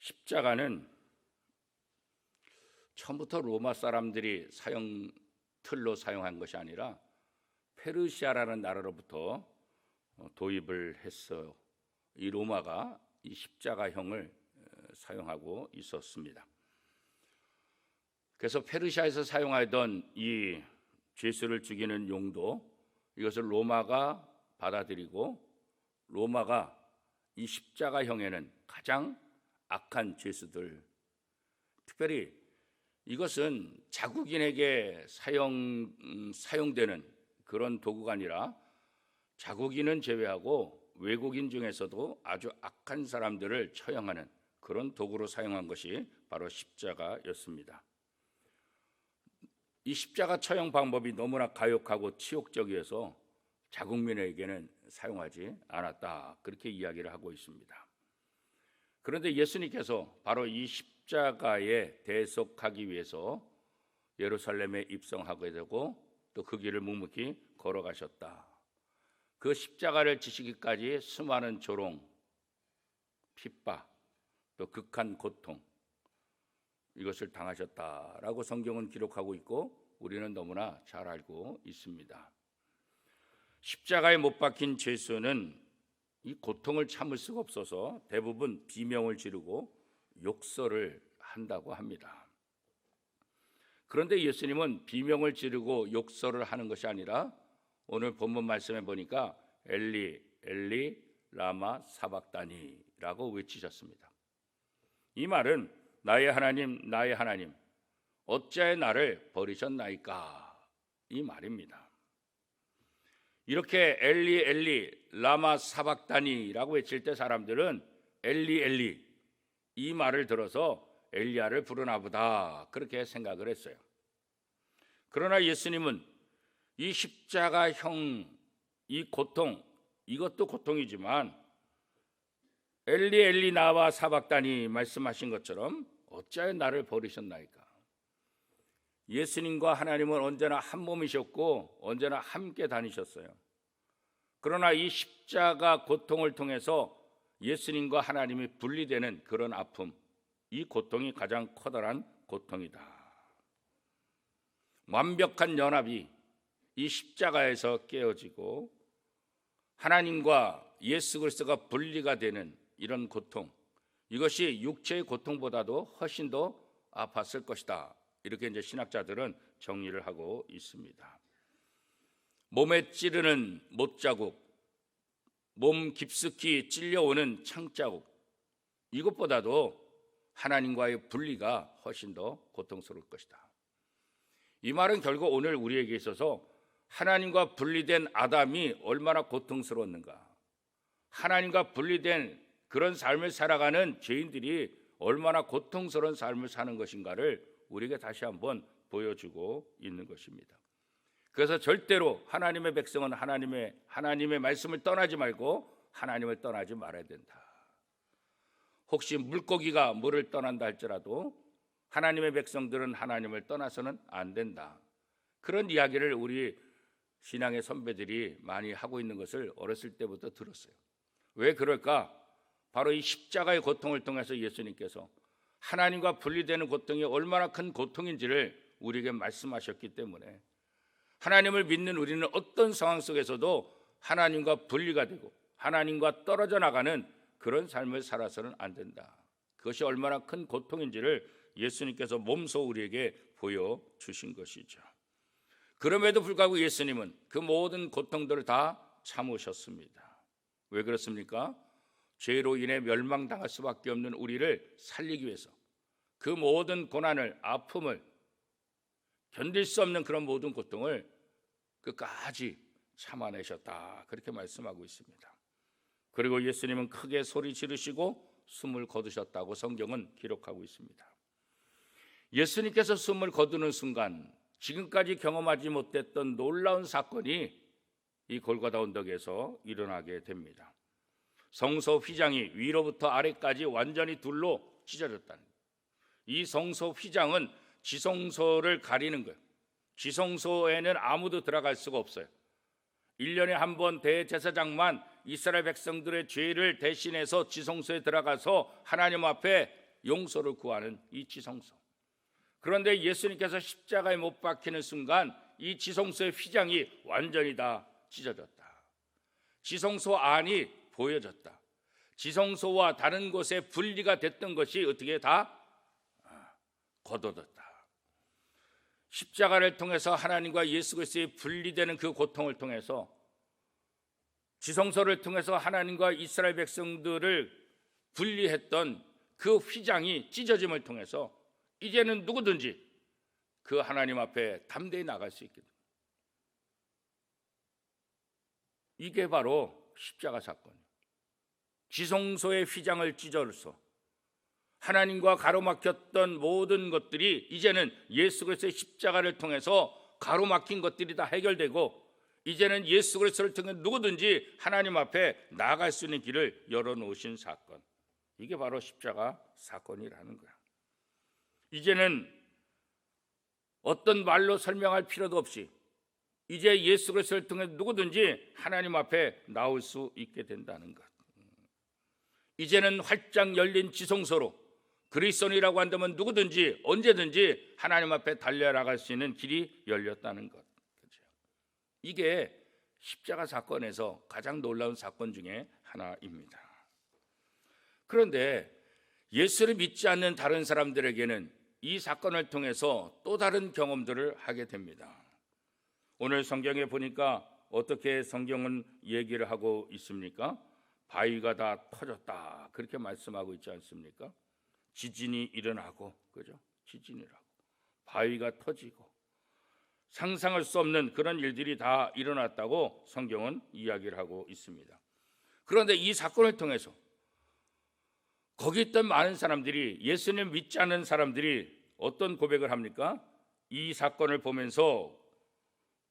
십자가는 처음부터 로마 사람들이 틀로 사용한 것이 아니라 페르시아라는 나라로부터 도입을 했어. 이 로마가 이 십자가형을 사용하고 있었습니다. 그래서 페르시아에서 사용하던 이 죄수를 죽이는 용도, 이것을 로마가 받아들이고 로마가 이 십자가형에는 가장 악한 죄수들, 특별히 이것은 자국인에게 사용되는 그런 도구가 아니라 자국인은 제외하고 외국인 중에서도 아주 악한 사람들을 처형하는 그런 도구로 사용한 것이 바로 십자가였습니다. 이 십자가 처형 방법이 너무나 가혹하고 치욕적이어서 자국민에게는 사용하지 않았다, 그렇게 이야기를 하고 있습니다. 그런데 예수님께서 바로 이 십자가에 대속하기 위해서 예루살렘에 입성하게 되고 또 그 길을 묵묵히 걸어가셨다. 그 십자가를 지시기까지 수많은 조롱, 핍박, 또 극한 고통, 이것을 당하셨다라고 성경은 기록하고 있고 우리는 너무나 잘 알고 있습니다. 십자가에 못 박힌 죄수는 이 고통을 참을 수가 없어서 대부분 비명을 지르고 욕설을 한다고 합니다. 그런데 예수님은 비명을 지르고 욕설을 하는 것이 아니라 오늘 본문 말씀에 보니까 엘리 엘리 라마 사박다니라고 외치셨습니다. 이 말은 나의 하나님 나의 하나님 어찌하여 나를 버리셨나이까, 이 말입니다. 이렇게 엘리 엘리 라마 사박다니라고 외칠 때 사람들은 엘리 엘리, 이 말을 들어서 엘리야를 부르나 보다, 그렇게 생각을 했어요. 그러나 예수님은 이 십자가형, 이 고통, 이것도 고통이지만 엘리 엘리 나와 사박다니 말씀하신 것처럼 어찌하여 나를 버리셨나이까. 예수님과 하나님은 언제나 한 몸이셨고 언제나 함께 다니셨어요. 그러나 이 십자가 고통을 통해서 예수님과 하나님이 분리되는 그런 아픔, 이 고통이 가장 커다란 고통이다. 완벽한 연합이 이 십자가에서 깨어지고 하나님과 예수 그리스도가 분리가 되는 이런 고통, 이것이 육체의 고통보다도 훨씬 더 아팠을 것이다, 이렇게 이제 신학자들은 정리를 하고 있습니다. 몸에 찌르는 못자국, 몸 깊숙이 찔려오는 창자국, 이것보다도 하나님과의 분리가 훨씬 더 고통스러울 것이다. 이 말은 결국 오늘 우리에게 있어서 하나님과 분리된 아담이 얼마나 고통스러웠는가, 하나님과 분리된 그런 삶을 살아가는 죄인들이 얼마나 고통스러운 삶을 사는 것인가를 우리에게 다시 한번 보여주고 있는 것입니다. 그래서 절대로 하나님의 백성은 하나님의 말씀을 떠나지 말고 하나님을 떠나지 말아야 된다. 혹시 물고기가 물을 떠난다 할지라도 하나님의 백성들은 하나님을 떠나서는 안 된다. 그런 이야기를 우리 신앙의 선배들이 많이 하고 있는 것을 어렸을 때부터 들었어요. 왜 그럴까? 바로 이 십자가의 고통을 통해서 예수님께서 하나님과 분리되는 고통이 얼마나 큰 고통인지를 우리에게 말씀하셨기 때문에 하나님을 믿는 우리는 어떤 상황 속에서도 하나님과 분리가 되고 하나님과 떨어져 나가는 그런 삶을 살아서는 안 된다. 그것이 얼마나 큰 고통인지를 예수님께서 몸소 우리에게 보여주신 것이죠. 그럼에도 불구하고 예수님은 그 모든 고통들을 다 참으셨습니다. 왜 그렇습니까? 죄로 인해 멸망당할 수밖에 없는 우리를 살리기 위해서 그 모든 고난을, 아픔을, 견딜 수 없는 그런 모든 고통을 끝까지 참아내셨다, 그렇게 말씀하고 있습니다. 그리고 예수님은 크게 소리 지르시고 숨을 거두셨다고 성경은 기록하고 있습니다. 예수님께서 숨을 거두는 순간 지금까지 경험하지 못했던 놀라운 사건이 이 골고다 언덕에서 일어나게 됩니다. 성소 휘장이 위로부터 아래까지 완전히 둘로 찢어졌다는 거예요. 이 성소 휘장은 지성소를 가리는 거예요. 지성소에는 아무도 들어갈 수가 없어요. 1년에 한 번 대제사장만 이스라엘 백성들의 죄를 대신해서 지성소에 들어가서 하나님 앞에 용서를 구하는 이 지성소. 그런데 예수님께서 십자가에 못 박히는 순간 이 지성소의 휘장이 완전히 다 찢어졌다. 지성소 안이 보여졌다. 지성소와 다른 곳에 분리가 됐던 것이 어떻게 다 거둬졌다. 십자가를 통해서 하나님과 예수 그리스도의 분리되는 그 고통을 통해서, 지성소를 통해서 하나님과 이스라엘 백성들을 분리했던 그 휘장이 찢어짐을 통해서 이제는 누구든지 그 하나님 앞에 담대히 나갈 수 있게 됩니다. 이게 바로 십자가 사건이에요. 지성소의 휘장을 찢어서 하나님과 가로막혔던 모든 것들이 이제는 예수 그리스도의 십자가를 통해서 가로막힌 것들이 다 해결되고, 이제는 예수 그리스도를 통해 누구든지 하나님 앞에 나아갈 수 있는 길을 열어놓으신 사건, 이게 바로 십자가 사건이라는 거야. 이제는 어떤 말로 설명할 필요도 없이 이제 예수 그리스도를 통해 누구든지 하나님 앞에 나올 수 있게 된다는 것. 이제는 활짝 열린 지성소로 그리스도인이라고 한다면 누구든지 언제든지 하나님 앞에 달려나갈 수 있는 길이 열렸다는 것. 그렇죠? 이게 십자가 사건에서 가장 놀라운 사건 중에 하나입니다. 그런데 예수를 믿지 않는 다른 사람들에게는 이 사건을 통해서 또 다른 경험들을 하게 됩니다. 오늘 성경에 보니까 어떻게 성경은 얘기를 하고 있습니까? 바위가 다 터졌다, 그렇게 말씀하고 있지 않습니까? 지진이 일어나고, 그죠? 지진이라고, 바위가 터지고, 상상할 수 없는 그런 일들이 다 일어났다고 성경은 이야기를 하고 있습니다. 그런데 이 사건을 통해서 거기 있던 많은 사람들이, 예수님 믿지 않는 사람들이 어떤 고백을 합니까? 이 사건을 보면서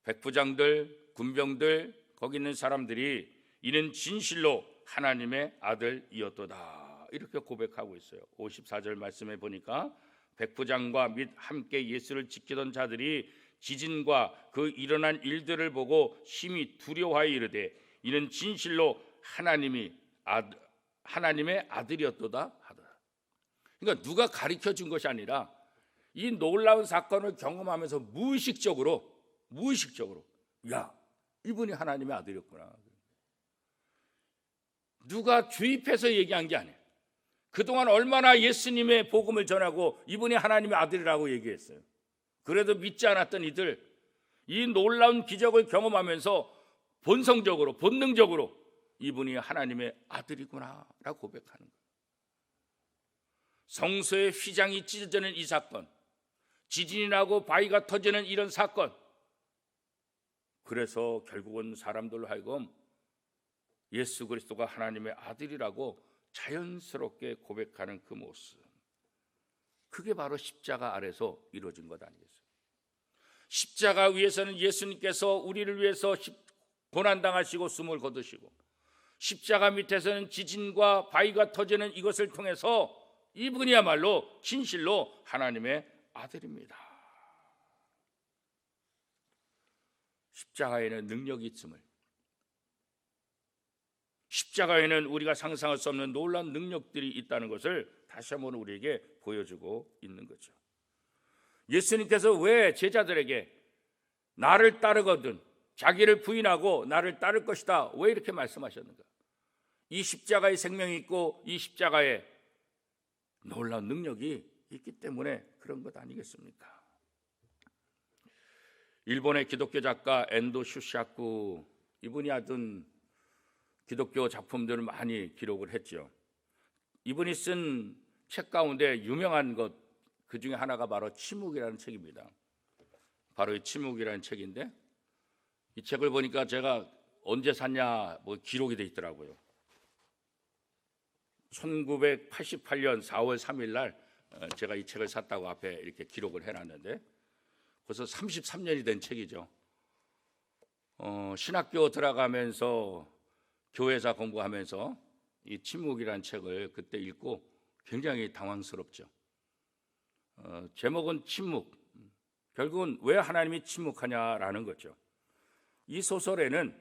백부장들, 군병들, 거기 있는 사람들이 이는 진실로 하나님의 아들이었도다, 이렇게 고백하고 있어요. 54절 말씀에 보니까 백부장과 및 함께 예수를 지키던 자들이 지진과 그 일어난 일들을 보고 심히 두려워하여 이르되 이는 진실로 하나님의 아들이었도다 하더라. 그러니까 누가 가르쳐 준 것이 아니라 이 놀라운 사건을 경험하면서 무의식적으로 야, 이분이 하나님의 아들이었구나. 누가 주입해서 얘기한 게 아니에요. 그동안 얼마나 예수님의 복음을 전하고 이분이 하나님의 아들이라고 얘기했어요. 그래도 믿지 않았던 이들, 이 놀라운 기적을 경험하면서 본성적으로, 본능적으로 이분이 하나님의 아들이구나 라고 고백하는 거예요. 성소의 휘장이 찢어지는 이 사건, 지진이 나고 바위가 터지는 이런 사건, 그래서 결국은 사람들로 하여금 예수 그리스도가 하나님의 아들이라고 자연스럽게 고백하는 그 모습, 그게 바로 십자가 아래서 이루어진 것 아니겠어요? 십자가 위에서는 예수님께서 우리를 위해서 고난당하시고 숨을 거두시고, 십자가 밑에서는 지진과 바위가 터지는 이것을 통해서 이분이야말로 진실로 하나님의 아들입니다. 십자가에는 능력이 있음을, 십자가에는 우리가 상상할 수 없는 놀라운 능력들이 있다는 것을 다시 한번 우리에게 보여주고 있는 거죠. 예수님께서 왜 제자들에게 나를 따르거든 자기를 부인하고 나를 따를 것이다, 왜 이렇게 말씀하셨는가? 이 십자가에 생명이 있고 이 십자가에 놀라운 능력이 있기 때문에 그런 것 아니겠습니까? 일본의 기독교 작가 엔도 슈샤쿠, 이분이 하던 기독교 작품들을 많이 기록을 했죠. 이분이 쓴 책 가운데 유명한 것, 그 중에 하나가 바로 침묵이라는 책입니다. 바로 이 침묵이라는 책인데, 이 책을 보니까 제가 언제 샀냐 기록이 돼 있더라고요. 1988년 4월 3일 날 제가 이 책을 샀다고 앞에 이렇게 기록을 해놨는데, 벌써 33년이 된 책이죠. 신학교 들어가면서 교회사 공부하면서 이 침묵이라는 책을 그때 읽고 굉장히 당황스럽죠. 제목은 침묵, 결국은 왜 하나님이 침묵하냐라는 거죠. 이 소설에는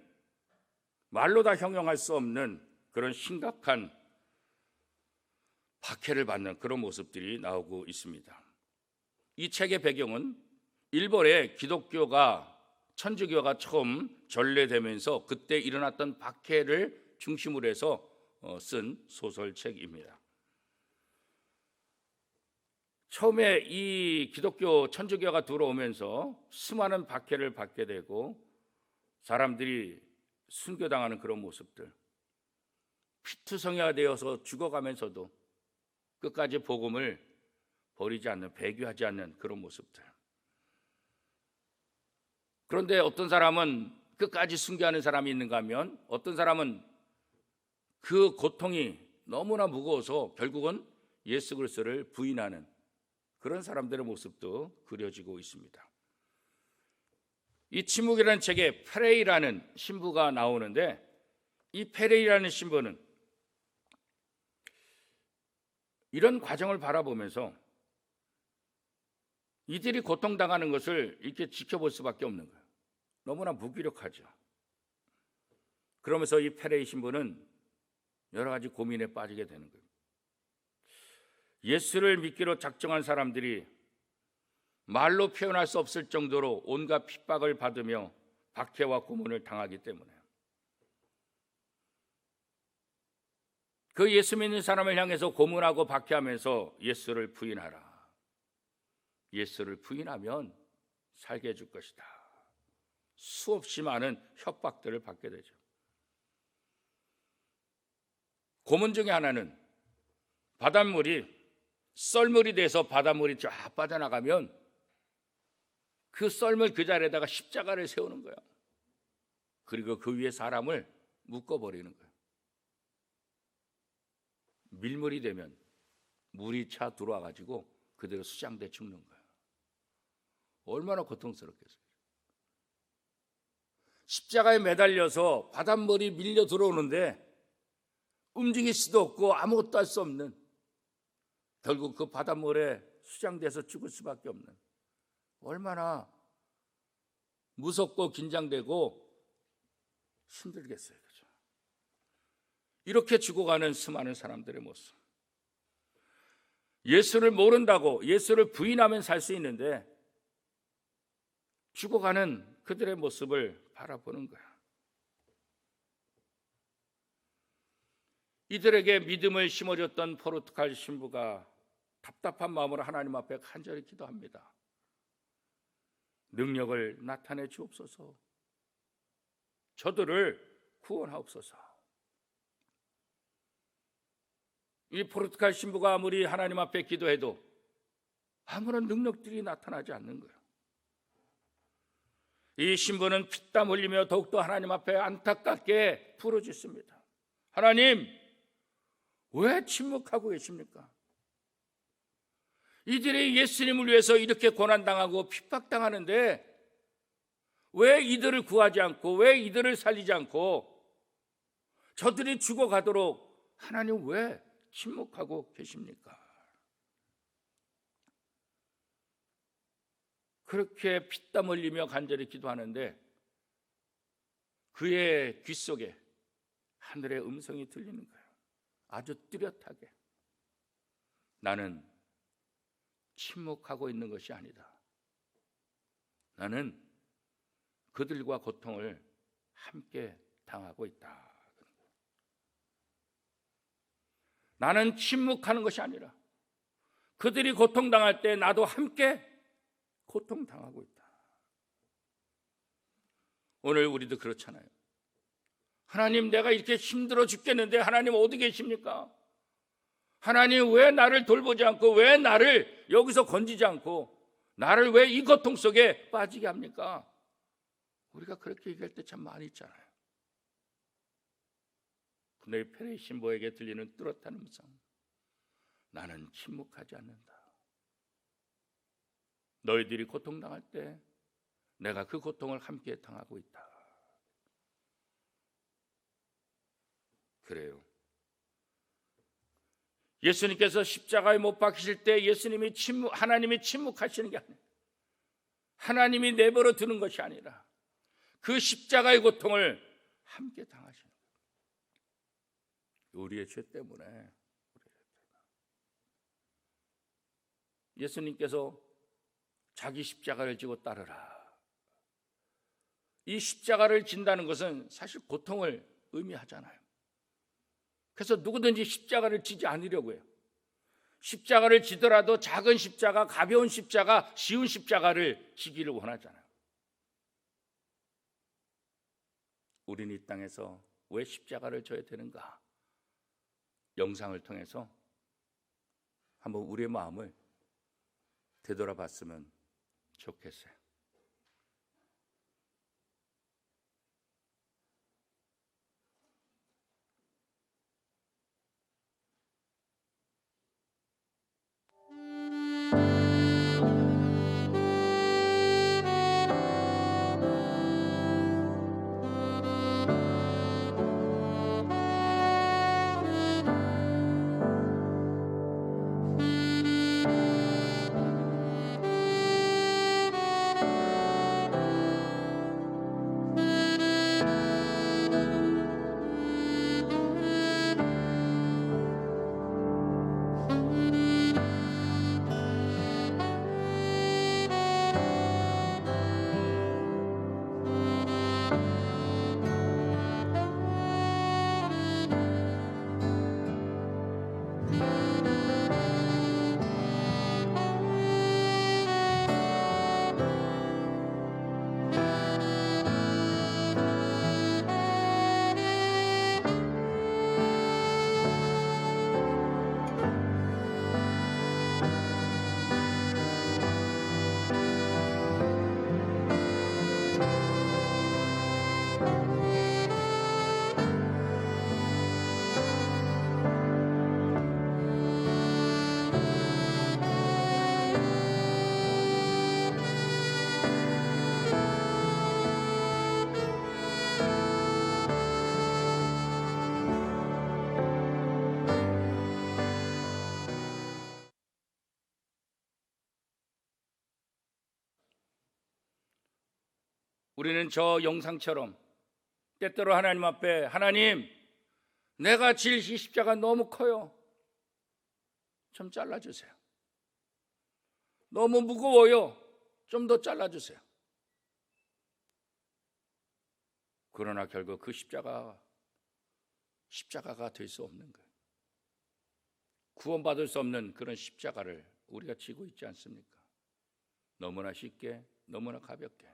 말로 다 형용할 수 없는 그런 심각한 박해를 받는 그런 모습들이 나오고 있습니다. 이 책의 배경은 일본의 기독교가 천주교가 처음 전래되면서 그때 일어났던 박해를 중심으로 해서 쓴 소설책입니다. 처음에 이 기독교 천주교가 들어오면서 수많은 박해를 받게 되고 사람들이 순교당하는 그런 모습들, 피투성이가 되어서 죽어가면서도 끝까지 복음을 버리지 않는, 배교하지 않는 그런 모습들. 그런데 어떤 사람은 끝까지 순교하는 사람이 있는가 하면 어떤 사람은 그 고통이 너무나 무거워서 결국은 예수 그리스도를 부인하는 그런 사람들의 모습도 그려지고 있습니다. 이 침묵이라는 책에 페레이라는 신부가 나오는데 이 페레이라는 신부는 이런 과정을 바라보면서 이들이 고통당하는 것을 이렇게 지켜볼 수밖에 없는 거예요. 너무나 무기력하죠. 그러면서 이 페레이 신부는 여러 가지 고민에 빠지게 되는 거예요. 예수를 믿기로 작정한 사람들이 말로 표현할 수 없을 정도로 온갖 핍박을 받으며 박해와 고문을 당하기 때문에 그 예수 믿는 사람을 향해서 고문하고 박해하면서 예수를 부인하라. 예수를 부인하면 살게 해줄 것이다. 수없이 많은 협박들을 받게 되죠. 고문 중에 하나는 바닷물이 썰물이 돼서 바닷물이 쫙 빠져나가면 그 썰물 그 자리에다가 십자가를 세우는 거예요. 그리고 그 위에 사람을 묶어버리는 거예요. 밀물이 되면 물이 차 들어와가지고 그대로 수장돼 죽는 거예요. 얼마나 고통스럽겠어요. 십자가에 매달려서 바닷물이 밀려 들어오는데 움직일 수도 없고 아무것도 할 수 없는, 결국 그 바닷물에 수장돼서 죽을 수밖에 없는, 얼마나 무섭고 긴장되고 힘들겠어요. 그렇죠? 이렇게 죽어가는 수많은 사람들의 모습. 예수를 모른다고 예수를 부인하면 살 수 있는데 죽어가는 그들의 모습을 바라보는 거야. 이들에게 믿음을 심어줬던 포르투갈 신부가 답답한 마음으로 하나님 앞에 간절히 기도합니다. 능력을 나타내 주옵소서. 저들을 구원하옵소서. 이 포르투갈 신부가 아무리 하나님 앞에 기도해도 아무런 능력들이 나타나지 않는 거예요. 이 신부는 피땀 흘리며 더욱더 하나님 앞에 안타깝게 부르짖습니다. 하나님, 왜 침묵하고 계십니까? 이들이 예수님을 위해서 이렇게 고난당하고 핍박당하는데 왜 이들을 구하지 않고, 왜 이들을 살리지 않고 저들이 죽어가도록 하나님 왜 침묵하고 계십니까? 그렇게 피땀 흘리며 간절히 기도하는데 그의 귀 속에 하늘의 음성이 들리는 거예요. 아주 뚜렷하게. 나는 침묵하고 있는 것이 아니다. 나는 그들과 고통을 함께 당하고 있다. 나는 침묵하는 것이 아니라 그들이 고통당할 때 나도 함께 고통당하고 있다. 오늘 우리도 그렇잖아요. 하나님, 내가 이렇게 힘들어 죽겠는데 하나님 어디 계십니까? 하나님 왜 나를 돌보지 않고, 왜 나를 여기서 건지지 않고 나를 왜 이 고통 속에 빠지게 합니까? 우리가 그렇게 얘기할 때 참 많이 있잖아요. 근데 페레이 신부에게 들리는 뚜렷한 음성, 나는 침묵하지 않는다. 너희들이 고통당할 때 내가 그 고통을 함께 당하고 있다. 그래요. 예수님께서 십자가에 못 박히실 때 예수님이 하나님이 침묵하시는 게 아니에요. 하나님이 내버려 두는 것이 아니라 그 십자가의 고통을 함께 당하시는 거예요. 우리의 죄 때문에. 예수님께서 자기 십자가를 지고 따르라. 이 십자가를 진다는 것은 사실 고통을 의미하잖아요. 그래서 누구든지 십자가를 지지 않으려고 해요. 십자가를 지더라도 작은 십자가, 가벼운 십자가, 쉬운 십자가를 지기를 원하잖아요. 우리는 이 땅에서 왜 십자가를 져야 되는가? 영상을 통해서 한번 우리의 마음을 되돌아봤으면 좋겠어요. 우리는 저 영상처럼 때때로 하나님 앞에 하나님, 내가 질 이 십자가 너무 커요. 좀 잘라주세요. 너무 무거워요. 좀 더 잘라주세요. 그러나 결국 그 십자가가 될 수 없는 거예요. 구원받을 수 없는 그런 십자가를 우리가 지고 있지 않습니까? 너무나 쉽게, 너무나 가볍게.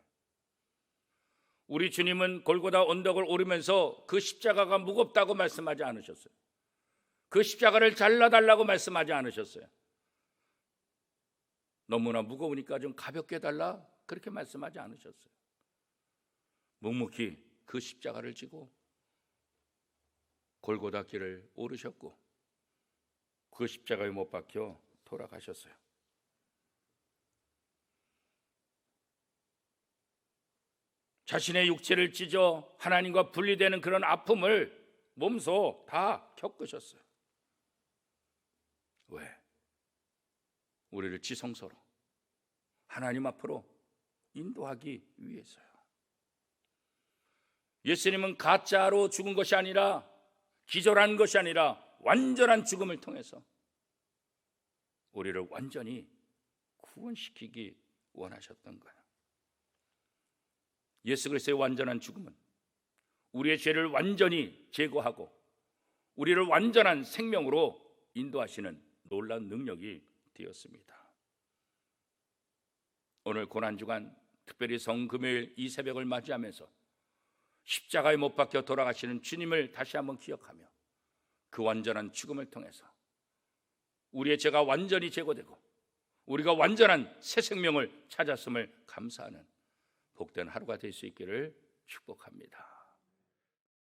우리 주님은 골고다 언덕을 오르면서 그 십자가가 무겁다고 말씀하지 않으셨어요. 그 십자가를 잘라달라고 말씀하지 않으셨어요. 너무나 무거우니까 좀 가볍게 해달라, 그렇게 말씀하지 않으셨어요. 묵묵히 그 십자가를 지고 골고다 길을 오르셨고 그 십자가에 못 박혀 돌아가셨어요. 자신의 육체를 찢어 하나님과 분리되는 그런 아픔을 몸소 다 겪으셨어요. 왜? 우리를 지성소로, 하나님 앞으로 인도하기 위해서요. 예수님은 가짜로 죽은 것이 아니라, 기절한 것이 아니라 완전한 죽음을 통해서 우리를 완전히 구원시키기 원하셨던 거예요. 예수 그리스도의 완전한 죽음은 우리의 죄를 완전히 제거하고 우리를 완전한 생명으로 인도하시는 놀라운 능력이 되었습니다. 오늘 고난주간, 특별히 성금요일 이 새벽을 맞이하면서 십자가에 못 박혀 돌아가시는 주님을 다시 한번 기억하며 그 완전한 죽음을 통해서 우리의 죄가 완전히 제거되고 우리가 완전한 새 생명을 찾았음을 감사하는 복된 하루가 될 수 있기를 축복합니다.